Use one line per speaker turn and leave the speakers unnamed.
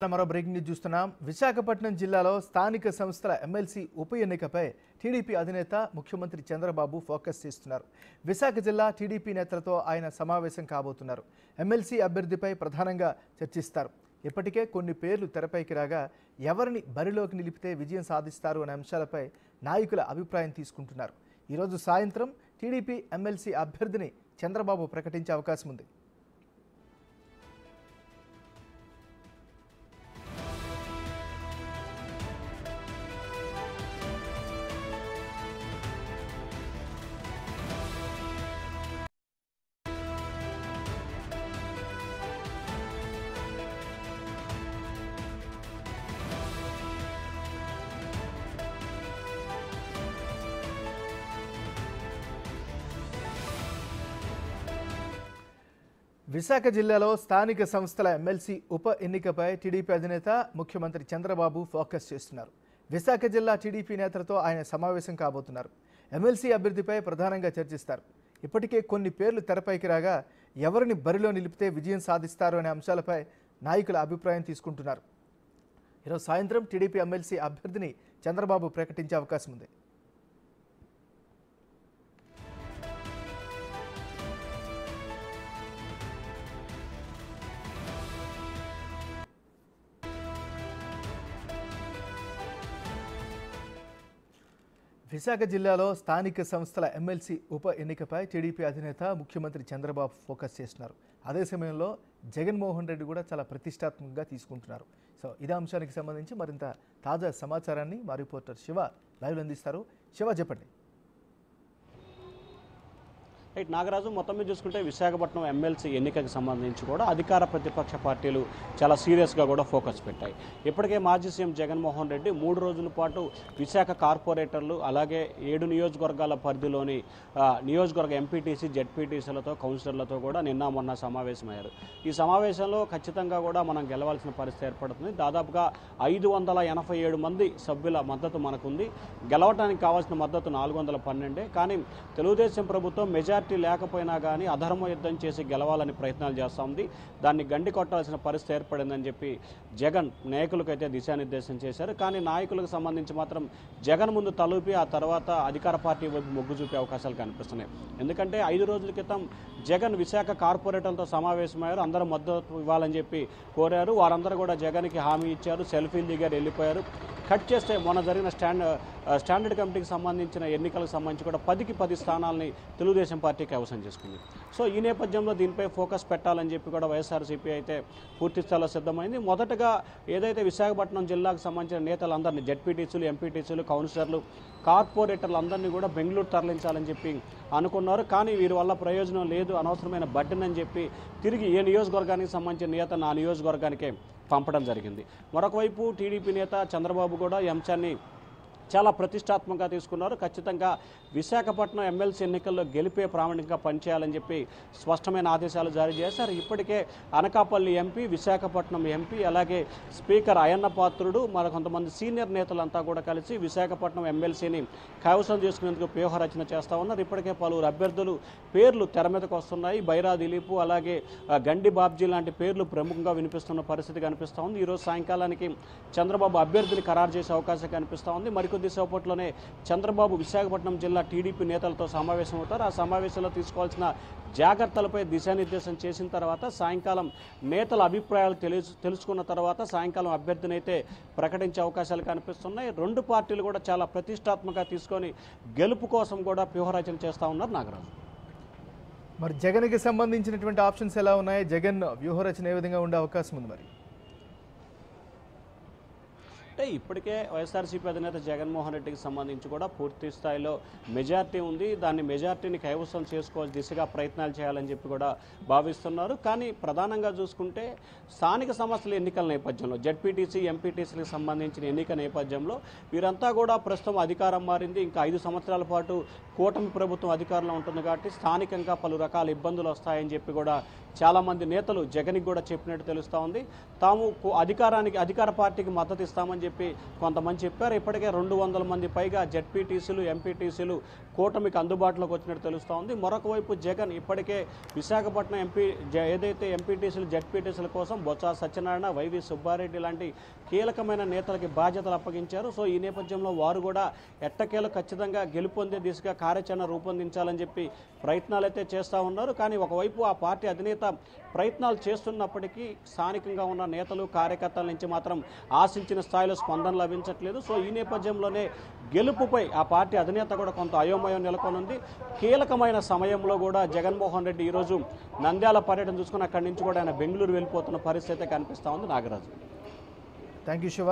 మరో breaking news చూస్తున్నాం. విశాఖపట్నం జిల్లాలో స్థానిక సంస్థల ఎమ్మెల్సీ ఉప ఎన్నికపై టీడీపీ అధినేత ముఖ్యమంత్రి చంద్రబాబు ఫోకస్ చేస్తున్నారు. విశాఖ జిల్లా టీడీపీ నేతలతో ఆయన సమావేశం కాబోతున్నారు. ఎమ్మెల్సీ అభ్యర్థిపై ప్రధానంగా చర్చిస్తారు. ఇప్పటికే కొన్ని పేర్లు తెరపైకి రాగా ఎవరిని బరిలోకి నిలిపితే విజయం సాధిస్తారు అనే అంశాలపై నాయకుల అభిప్రాయం తీసుకుంటున్నారు. ఈరోజు సాయంత్రం టీడీపీ ఎమ్మెల్సీ అభ్యర్థిని చంద్రబాబు ప్రకటించే అవకాశం ఉంది. విశాఖ జిల్లాలో స్థానిక సంస్థల ఎమ్మెల్సీ ఉప ఎన్నికపై టీడీపీ అధినేత ముఖ్యమంత్రి చంద్రబాబు ఫోకస్ చేస్తున్నారు. విశాఖ జిల్లా టీడీపీ నేతలతో ఆయన సమావేశం కాబోతున్నారు. ఎమ్మెల్సీ అభ్యర్థిపై ప్రధానంగా చర్చిస్తారు. ఇప్పటికే కొన్ని పేర్లు తెరపైకి రాగా ఎవరిని బరిలో నిలిపితే విజయం సాధిస్తారు అనే అంశాలపై నాయకుల అభిప్రాయం తీసుకుంటున్నారు. ఈరోజు సాయంత్రం టీడీపీ ఎమ్మెల్సీ అభ్యర్థిని చంద్రబాబు ప్రకటించే అవకాశం ఉంది. విశాఖ జిల్లాలో స్థానిక సంస్థల ఎమ్మెల్సీ ఉప ఎన్నికపై టీడీపీ అధినేత ముఖ్యమంత్రి చంద్రబాబు ఫోకస్ చేస్తున్నారు. అదే సమయంలో జగన్మోహన్ రెడ్డి కూడా చాలా ప్రతిష్టాత్మకంగా తీసుకుంటున్నారు. సో ఇదే అంశానికి సంబంధించి మరింత తాజా సమాచారాన్ని మా రిపోర్టర్ శివ లైవ్లో అందిస్తారు. శివ, చెప్పండి.
రైట్ నాగరాజు, మొత్తం మీద చూసుకుంటే విశాఖపట్నం ఎమ్మెల్సీ ఎన్నికకి సంబంధించి కూడా అధికార ప్రతిపక్ష పార్టీలు చాలా సీరియస్గా కూడా ఫోకస్ పెట్టాయి. ఇప్పటికే మాజీ సీఎం జగన్మోహన్ రెడ్డి 3 రోజుల పాటు విశాఖ కార్పొరేటర్లు అలాగే 7 నియోజకవర్గాల పరిధిలోని నియోజకవర్గ ఎంపీటీసీ జెడ్పీటీసీలతో కౌన్సిలర్లతో కూడా నిన్న మొన్న సమావేశమయ్యారు. ఈ సమావేశంలో ఖచ్చితంగా కూడా మనం గెలవాల్సిన పరిస్థితి ఏర్పడుతుంది. దాదాపుగా 587 మంది సభ్యుల మద్దతు మనకుంది. గెలవడానికి కావాల్సిన మద్దతు 412. కానీ తెలుగుదేశం ప్రభుత్వం మెజార్టీ లేకపోయినా కానీ అధర్మ యుద్ధం చేసి గెలవాలని ప్రయత్నాలు చేస్తూ ఉంది. దాన్ని గండి కొట్టాల్సిన పరిస్థితి ఏర్పడిందని చెప్పి జగన్ నాయకులకైతే దిశానిర్దేశం చేశారు. కానీ నాయకులకు సంబంధించి మాత్రం జగన్ ముందు తలూపి ఆ తర్వాత అధికార పార్టీ వైపు మొగ్గు చూపే అవకాశాలు కనిపిస్తున్నాయి. ఎందుకంటే 5 రోజుల క్రితం జగన్ విశాఖ కార్పొరేటర్లతో సమావేశమయ్యారు. అందరూ మద్దతు ఇవ్వాలని చెప్పి కోరారు. వారందరూ కూడా జగన్కి హామీ ఇచ్చారు. సెల్ఫీలు దిగారు, వెళ్ళిపోయారు. కట్ చేస్తే మొన్న జరిగిన స్టాండర్డ్ కమిటీకి సంబంధించిన ఎన్నికలకు సంబంధించి కూడా 10కి 10 స్థానాలని తెలుగుదేశం పార్టీ కైవసం చేసుకుంది. సో ఈ నేపథ్యంలో దీనిపై ఫోకస్ పెట్టాలని చెప్పి కూడా వైఎస్ఆర్సీపీ అయితే పూర్తి స్థాయిలో సిద్ధమైంది. మొదటగా ఏదైతే విశాఖపట్నం జిల్లాకు సంబంధించిన నేతలందరినీ జెడ్పీటీసీలు, ఎంపీటీసీలు, కౌన్సిలర్లు, కార్పొరేటర్లు అందరినీ కూడా బెంగళూరు తరలించాలని చెప్పి అనుకున్నారు. కానీ వీరి వల్ల ప్రయోజనం లేదు, అనవసరమైన బడ్డెన్ అని చెప్పి తిరిగి ఏ నియోజకవర్గానికి సంబంధించిన నేత ఆ నియోజకవర్గానికే పంపడం జరిగింది. మరొకవైపు టీడీపీ నేత చంద్రబాబు కూడా ఈ అంశాన్ని చాలా ప్రతిష్టాత్మకంగా తీసుకున్నారు. ఖచ్చితంగా విశాఖపట్నం ఎమ్మెల్సీ ఎన్నికల్లో గెలిపే ప్రామాణికంగా పనిచేయాలని చెప్పి స్పష్టమైన ఆదేశాలు జారీ చేశారు. ఇప్పటికే అనకాపల్లి ఎంపీ, విశాఖపట్నం ఎంపీ, అలాగే స్పీకర్ అయ్యన్న పాత్రుడు, మరి కొంతమంది సీనియర్ నేతలంతా కూడా కలిసి విశాఖపట్నం ఎమ్మెల్సీని కైవసం చేసుకునేందుకు వ్యూహరచన చేస్తూ ఉన్నారు. ఇప్పటికే పలువురు అభ్యర్థులు పేర్లు తెర మీదకు వస్తున్నాయి. బైరా దిలీపు, అలాగే గండి బాబ్జీ లాంటి పేర్లు ప్రముఖంగా వినిపిస్తున్న పరిస్థితి కనిపిస్తూ ఉంది. ఈరోజు సాయంకాలానికి చంద్రబాబు అభ్యర్థిని ఖరారు చేసే అవకాశం కనిపిస్తూ ఉంది. కొద్దిసేపట్లోనే చంద్రబాబు విశాఖపట్నం జిల్లా టీడీపీ నేతలతో సమావేశం అవుతారు. ఆ సమావేశంలో తీసుకోవాల్సిన జాగ్రత్తలపై దిశానిర్దేశం చేసిన తర్వాత సాయంకాలం నేతల అభిప్రాయాలు తెలుసుకున్న తర్వాత సాయంకాలం అభ్యర్థిని అయితే ప్రకటించే అవకాశాలు కనిపిస్తున్నాయి. 2 పార్టీలు కూడా చాలా ప్రతిష్టాత్మకంగా తీసుకొని గెలుపు కోసం కూడా వ్యూహరచన చేస్తూ ఉన్నారు. నాగరాజు,
మరి జగన్కి సంబంధించినటువంటి ఆప్షన్స్ ఎలా ఉన్నాయి? జగన్ వ్యూహరచన ఏ విధంగా ఉండే అవకాశం ఉంది? మరి
అంటే ఇప్పటికే వైఎస్ఆర్సీపీ అధినేత జగన్మోహన్ రెడ్డికి సంబంధించి కూడా పూర్తి స్థాయిలో మెజార్టీ ఉంది. దాన్ని మెజార్టీని కైవసం చేసుకోవాల్సిన దిశగా ప్రయత్నాలు చేయాలని చెప్పి కూడా భావిస్తున్నారు. కానీ ప్రధానంగా చూసుకుంటే స్థానిక సంస్థల ఎన్నికల నేపథ్యంలో జెడ్పీటీసీ, ఎంపీటీసీలకు సంబంధించిన ఎన్నిక నేపథ్యంలో వీరంతా కూడా ప్రస్తుతం అధికారం మారింది. ఇంకా 5 సంవత్సరాల పాటు కూటమి ప్రభుత్వం అధికారంలో ఉంటుంది కాబట్టి స్థానికంగా పలు రకాల ఇబ్బందులు వస్తాయని చెప్పి కూడా చాలామంది నేతలు జగన్కి కూడా చెప్పినట్టు తెలుస్తూ ఉంది. తాము అధికార పార్టీకి మద్దతు ఇస్తామని చెప్పి కొంతమంది చెప్పారు. ఇప్పటికే 200 మంది పైగా జెడ్పీటీసీలు, ఎంపీటీసీలు కూటమికి అందుబాటులోకి వచ్చినట్టు తెలుస్తూ ఉంది. మరొక వైపు జగన్ ఇప్పటికే విశాఖపట్నం ఏదైతే ఎంపీటీసీలు జెడ్పీటీసీల కోసం బొత్స సత్యనారాయణ, వైవి సుబ్బారెడ్డి లాంటి కీలకమైన నేతలకి బాధ్యతలు అప్పగించారు. సో ఈ నేపథ్యంలో వారు కూడా ఎట్టకేలకు ఖచ్చితంగా గెలుపొందే దిశగా కార్యాచరణ రూపొందించాలని చెప్పి ప్రయత్నాలు అయితే చేస్తూ ఉన్నారు. కానీ ఒకవైపు ఆ పార్టీ అధినేత ప్రయత్నాలు చేస్తున్నప్పటికీ స్థానికంగా ఉన్న నేతలు కార్యకర్తల నుంచి మాత్రం ఆశించిన స్థాయిలో స్పందన లభించట్లేదు. సో ఈ నేపథ్యంలోనే గెలుపుపై ఆ పార్టీ అధినేత కూడా కొంత అయోమయం నెలకొనుంది. కీలకమైన సమయంలో కూడా జగన్మోహన్ రెడ్డి ఈరోజు నంద్యాల పర్యటన చూసుకుని అక్కడి నుంచి కూడా ఆయన బెంగళూరు వెళ్ళిపోతున్న పరిస్థితి కనిపిస్తూ ఉంది. నాగరాజు.
Thank you Shiva.